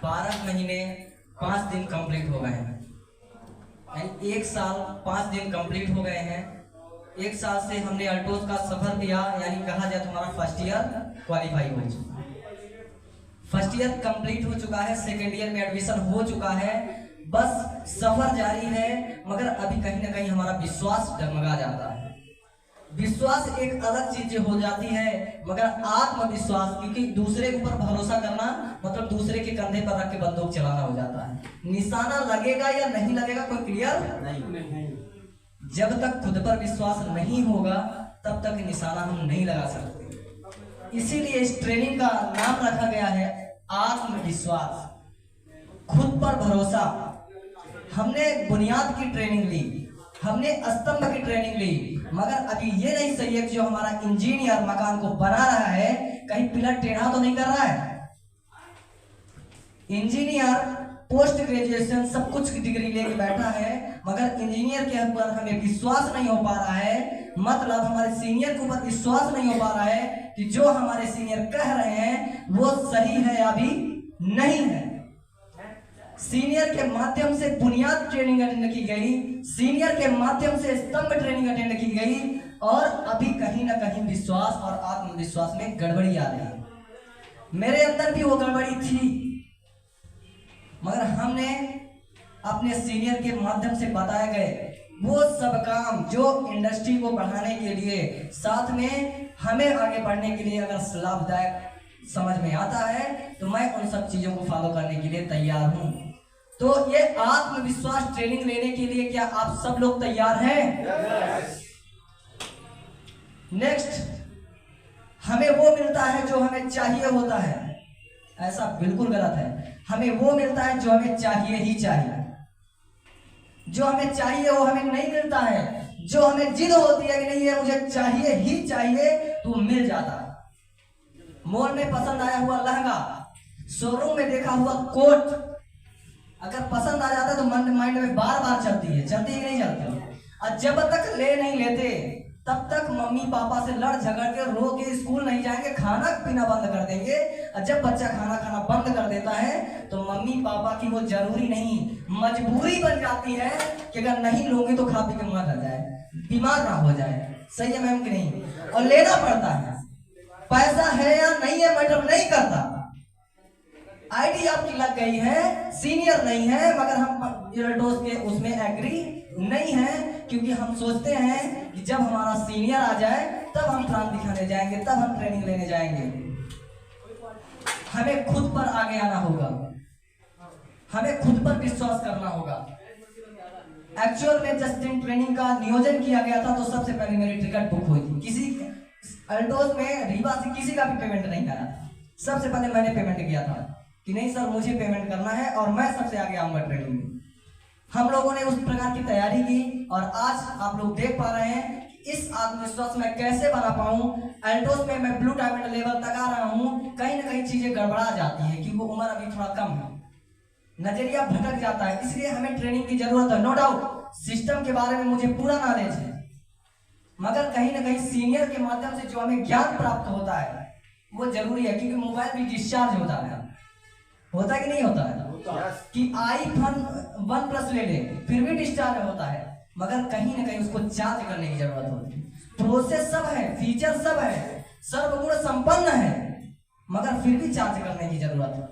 12 महीने 5 दिन कंप्लीट हो गए हैं, यानी 1 साल 5 दिन कंप्लीट हो गए हैं। 1 साल से हमने अल्टोस का सफर किया, यानी कहा जाए तो हमारा फर्स्ट ईयर क्वालिफाई हो चुका है, फर्स्ट ईयर कंप्लीट हो चुका है, सेकेंड ईयर में एडमिशन हो चुका है, बस सफर जारी है। मगर अभी कहीं ना कहीं हमारा विश्वास डगमगा जाता है। विश्वास एक अलग चीज हो जाती है, मगर आत्मविश्वास, क्योंकि दूसरे के ऊपर भरोसा करना मतलब दूसरे के कंधे पर रख के बंदूक चलाना हो जाता है। निशाना लगेगा या नहीं लगेगा कोई क्लियर नहीं। जब तक खुद पर विश्वास नहीं होगा तब तक निशाना हम नहीं लगा सकते। इसीलिए इस ट्रेनिंग का नाम रखा गया है आत्मविश्वास, खुद पर भरोसा। हमने बुनियाद की ट्रेनिंग ली, हमने स्तंभ की ट्रेनिंग ली, मगर अभी ये नहीं सही है कि जो हमारा इंजीनियर मकान को बना रहा है कहीं पिलर टेढ़ा तो नहीं कर रहा है। इंजीनियर पोस्ट ग्रेजुएशन सब कुछ की डिग्री लेके बैठा है, मगर इंजीनियर के ऊपर हमें विश्वास नहीं हो पा रहा है, मतलब हमारे सीनियर के ऊपर विश्वास नहीं हो पा रहा है कि जो हमारे सीनियर कह रहे हैं वो सही है या भी नहीं है। सीनियर के माध्यम से बुनियाद ट्रेनिंग अटेंड की गई, सीनियर के माध्यम से स्तंभ ट्रेनिंग अटेंड की गई, और अभी कहीं ना कहीं विश्वास और आत्मविश्वास में गड़बड़ी आ रही है। मेरे अंदर भी वो गड़बड़ी थी, मगर हमने अपने सीनियर के माध्यम से बताए गए वो सब काम जो इंडस्ट्री को बढ़ाने के लिए, साथ में हमें आगे बढ़ने के लिए अगर लाभदायक समझ में आता है तो मैं उन सब चीजों को फॉलो करने के लिए तैयार हूं। तो ये आत्मविश्वास ट्रेनिंग लेने के लिए क्या आप सब लोग तैयार हैं? नेक्स्ट, हमें वो मिलता है जो हमें चाहिए होता है, ऐसा बिल्कुल गलत है। हमें वो मिलता है जो हमें चाहिए ही चाहिए, जो हमें चाहिए वो हमें नहीं मिलता है। जो हमें जिद होती है कि नहीं ये मुझे चाहिए ही चाहिए तो मिल जाता है। मॉल में पसंद आया हुआ लहंगा, शोरूम में देखा हुआ कोट, अगर पसंद आ जाता है तो माइंड में बार बार चलती है कि नहीं चलती। और जब तक ले नहीं लेते तब तक मम्मी पापा से लड़ झगड़ के रो के स्कूल नहीं जाएंगे, खाना पीना बंद कर देंगे। और जब बच्चा खाना खाना बंद कर देता है तो मम्मी पापा की वो जरूरी नहीं मजबूरी बन जाती है कि अगर नहीं लोगे तो खा पी के मर जाए, बीमार ना हो जाए। सही है मैम कि नहीं? और लेना पड़ता है, पैसा है या नहीं है मैटर नहीं करता। आईडी आपकी लग गई है, सीनियर नहीं है, मगर हम इलेक्ट्रोस के उसमें एग्री नहीं है, क्योंकि हम सोचते हैं कि जब हमारा सीनियर आ जाए तब हम प्लान दिखाने जाएंगे, तब हम ट्रेनिंग लेने जाएंगे। हमें खुद पर आगे आना होगा, हमें खुद पर विश्वास करना होगा। एक्चुअल में जस्ट दिन ट्रेनिंग का नियोजन किया गया था तो सबसे पहले मेरी टिकट बुक हुई थी। किसी अल्टोस में रीवा से किसी का भी पेमेंट नहीं करा था, सबसे पहले मैंने पेमेंट किया था कि नहीं सर मुझे पेमेंट करना है और मैं सबसे आगे आऊंगा ट्रेनिंग में। हम लोगों ने उस प्रकार की तैयारी की और आज आप लोग देख पा रहे हैं कि इस आत्मविश्वास में कैसे बना पाऊं। अल्टोस में मैं ब्लू डायमंड लेवल तक आ रहा हूं, कहीं ना कहीं चीजें गड़बड़ा जाती हैं क्योंकि उम्र अभी थोड़ा कम है, नजरिया भटक जाता है, इसलिए हमें ट्रेनिंग की जरूरत है। नो डाउट सिस्टम के बारे में मुझे पूरा नॉलेज है, मगर कहीं ना कहीं सीनियर के माध्यम से जो हमें ज्ञान प्राप्त होता है वो जरूरी है, क्योंकि मोबाइल भी डिस्चार्ज होता है कि नहीं होता है? कि iPhone 1 प्लस ले ले फिर भी डिस्चार्ज होता है, मगर कहीं ना कहीं उसको चार्ज करने की जरूरत होती है। प्रोसेस सब है, फीचर सब है, सर्वगुण संपन्न है, मगर फिर भी चार्ज करने की जरूरत है।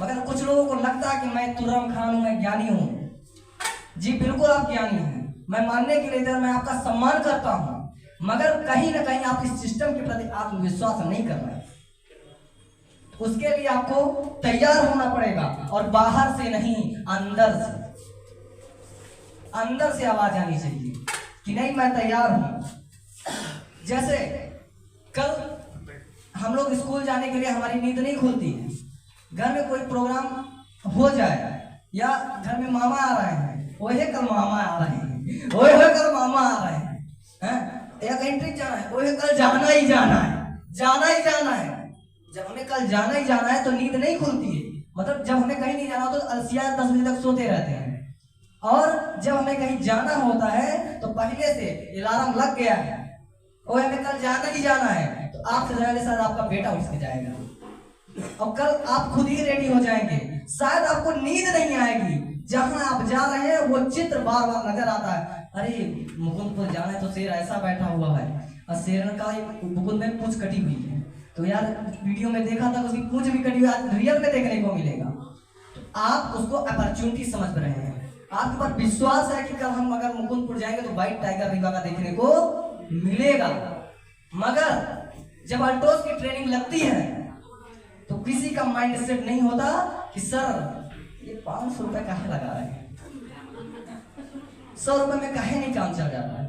मगर कुछ लोगों को लगता है कि मैं तुर्रम खान हूं, मैं ज्ञानी हूं। जी बिल्कुल आप ज्ञानी हैं, मैं मानने के लिए मैं आपका सम्मान करता हूं, मगर कहीं ना कहीं आप इस सिस्टम के प्रति आत्मविश्वास नहीं कर रहे। उसके लिए आपको तैयार होना पड़ेगा, और बाहर से नहीं अंदर से आवाज आनी चाहिए कि नहीं मैं तैयार हूं। जैसे कल हम लोग स्कूल जाने के लिए हमारी नींद नहीं खुलती है, घर में कोई प्रोग्राम हो जाए या घर में मामा आ रहे हैं, ओहे कल मामा आ रहे हैं, ओहे कल मामा आ रहे हैं, या कहीं ट्रिप जाना है, ओहे कल जाना ही जाना है। जब हमें कल जाना ही जाना है तो नींद नहीं खुलती है, मतलब जब हमें कहीं नहीं जाना तो अलसिया 10 बजे तक सोते रहते हैं, और जब हमें कहीं जाना होता है तो पहले से अलार्म लग गया है और हमें कल जाना ही जाना है, तो आपसे पहले सर आपका बेटा उठ के जाएगा। और कल आप खुद ही रेडी हो जाएंगे। शायद आपको नींद नहीं आएगी, जहां आप जा रहे हैं वो चित्र बार बार नजर आता है। अरे मुकुंदपुर जाना है तो शेर ऐसा बैठा हुआ है और शेर का मुकुंद में पूंछ कटी हुई है। तो यार वीडियो में देखा था उसकी पूंछ भी कटी हुई, आज रियल में देखने को मिलेगा। तो आप उसको अपॉर्चुनिटी समझ रहे हैं। आपके पास विश्वास है कि कल हम अगर मुकुंदपुर जाएंगे तो व्हाइट टाइगर रिवा का देखने को मिलेगा। मगर जब अल्टोस की ट्रेनिंग लगती है तो किसी का माइंड सेट नहीं होता कि सर ये 500 रुपए काहे लगा रहे हैं, 100 रुपए में काहे नहीं काम चल जाता है।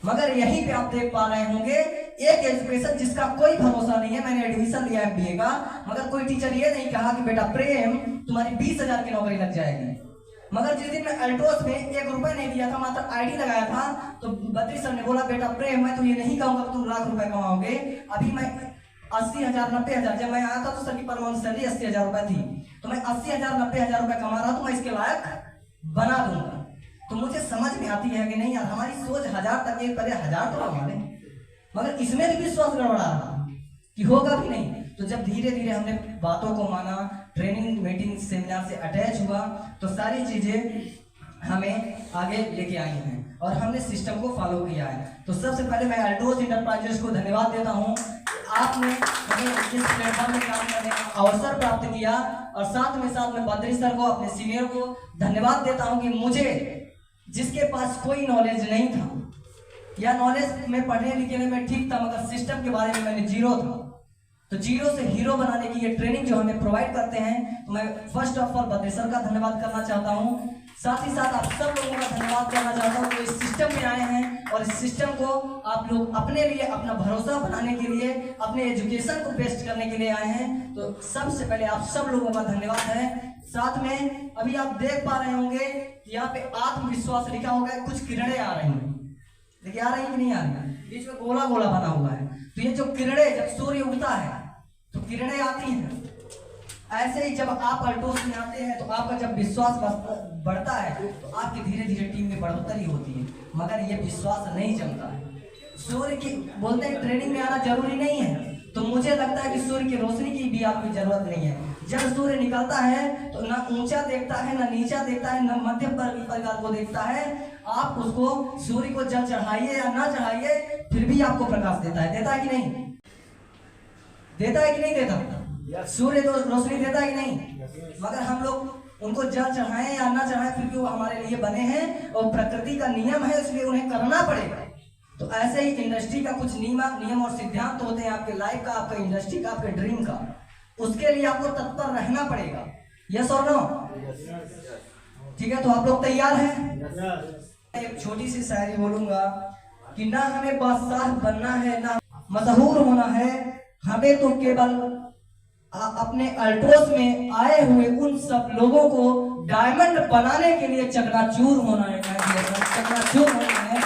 मगर यहीं पे आप देख पा रहे होंगे एक एजुकेशन जिसका कोई भरोसा नहीं है। मैंने एडमिशन लिया MBA का, मगर कोई टीचर ये नहीं कहा कि बेटा प्रेम तुम्हारी 20,000 की नौकरी लग जाएगी। मगर जिस दिन मैं अल्टोस में 1 रुपए नहीं दिया था, मात्र ID लगाया था, तो बद्री सर ने बोला बेटा प्रेम मैं तो ये नहीं कहूंगा तुम लाख रुपए कमाओगे। अभी मैं 80,000 90,000, जब मैं आया था तो सर की परमानेंट सैलरी 80,000 रुपए थी, तो मैं 80,000 90,000 रुपए कमा रहा तो मैं इसके लायक बना दूंगा। तो मुझे समझ में आती है कि नहीं यार हमारी सोच 1000 तक एक पहले 1000 तो हमारे, मगर इसमें भी विश्वास गड़बड़ा रहा कि होगा भी नहीं। तो जब धीरे धीरे हमने बातों को माना, ट्रेनिंग मीटिंग सेमिनार से अटैच हुआ, तो सारी चीजें हमें आगे लेके आई हैं और हमने सिस्टम को फॉलो किया है। तो सबसे पहले मैं अल्टोस इंटरप्राइजेस को धन्यवाद देता हूँ, आपने हमें इस प्लेटफॉर्म में काम करने का अवसर प्राप्त किया। और साथ में बद्री सर को, अपने सीनियर को धन्यवाद देता हूँ कि मुझे जिसके पास कोई नॉलेज नहीं था या नॉलेज में पढ़ने लिखने में ठीक था मगर सिस्टम के बारे में मैंने जीरो था, तो जीरो से हीरो बनाने की ये ट्रेनिंग जो हमें प्रोवाइड करते हैं, तो मैं first of all Badri sir का धन्यवाद करना चाहता हूँ। साथ ही साथ आप सब लोगों का धन्यवाद करना चाहता हूँ जो इस सिस्टम में आए हैं और इस सिस्टम को आप लोग अपने लिए अपना भरोसा बनाने के लिए, अपने एजुकेशन को बेस्ट करने के लिए आए हैं। तो सबसे पहले आप सब लोगों का धन्यवाद है। साथ में अभी आप देख पा रहे होंगे कि यहाँ पे आत्मविश्वास लिखा होगा, कुछ किरणें आ रही हैं, देखिए आ रही है कि नहीं आ रही, बीच में गोला गोला बना हुआ है। तो ये जो किरणें, जब सूर्य उगता है तो किरणें आती हैं, ऐसे ही जब आप अल्टोस में आते हैं तो आपका जब विश्वास बढ़ता है तो आपकी धीरे धीरे टीम में बढ़ोतरी होती है। मगर ये विश्वास नहीं जमता है। सूर्य की बोलते हैं ट्रेनिंग में आना जरूरी नहीं है, तो मुझे लगता है कि सूर्य की रोशनी की भी आपकी जरूरत नहीं है। जब सूर्य निकलता है तो ना ऊंचा देखता है, ना नीचा देखता है, ना मध्यम प्रकार को देखता है। आप उसको सूर्य को जल चढ़ाइए या ना चढ़ाइए फिर भी आपको प्रकाश देता है। देता है कि नहीं, देता है कि नहीं देता? सूर्य तो रोशनी देता है कि नहीं? मगर हम लोग उनको जल चढ़ाएं या ना चढ़ाएं फिर भी वो हमारे लिए बने हैं और प्रकृति का नियम है, इसलिए उन्हें करना पड़ेगा। तो ऐसे ही इंडस्ट्री का कुछ नियम और सिद्धांत होते हैं, आपके लाइफ का, आपके इंडस्ट्री का, आपके ड्रीम का। उसके लिए आपको तत्पर रहना पड़ेगा। यस और नो? ठीक है, तो आप लोग तैयार हैं? एक छोटी सी शायरी बोलूंगा कि ना हमें बादशाह बनना है ना मशहूर होना है, हमें तो केवल अपने अल्टोस में आए हुए उन सब लोगों को डायमंड बनाने के लिए चकनाचूर होना है। चकनाचूर होना है।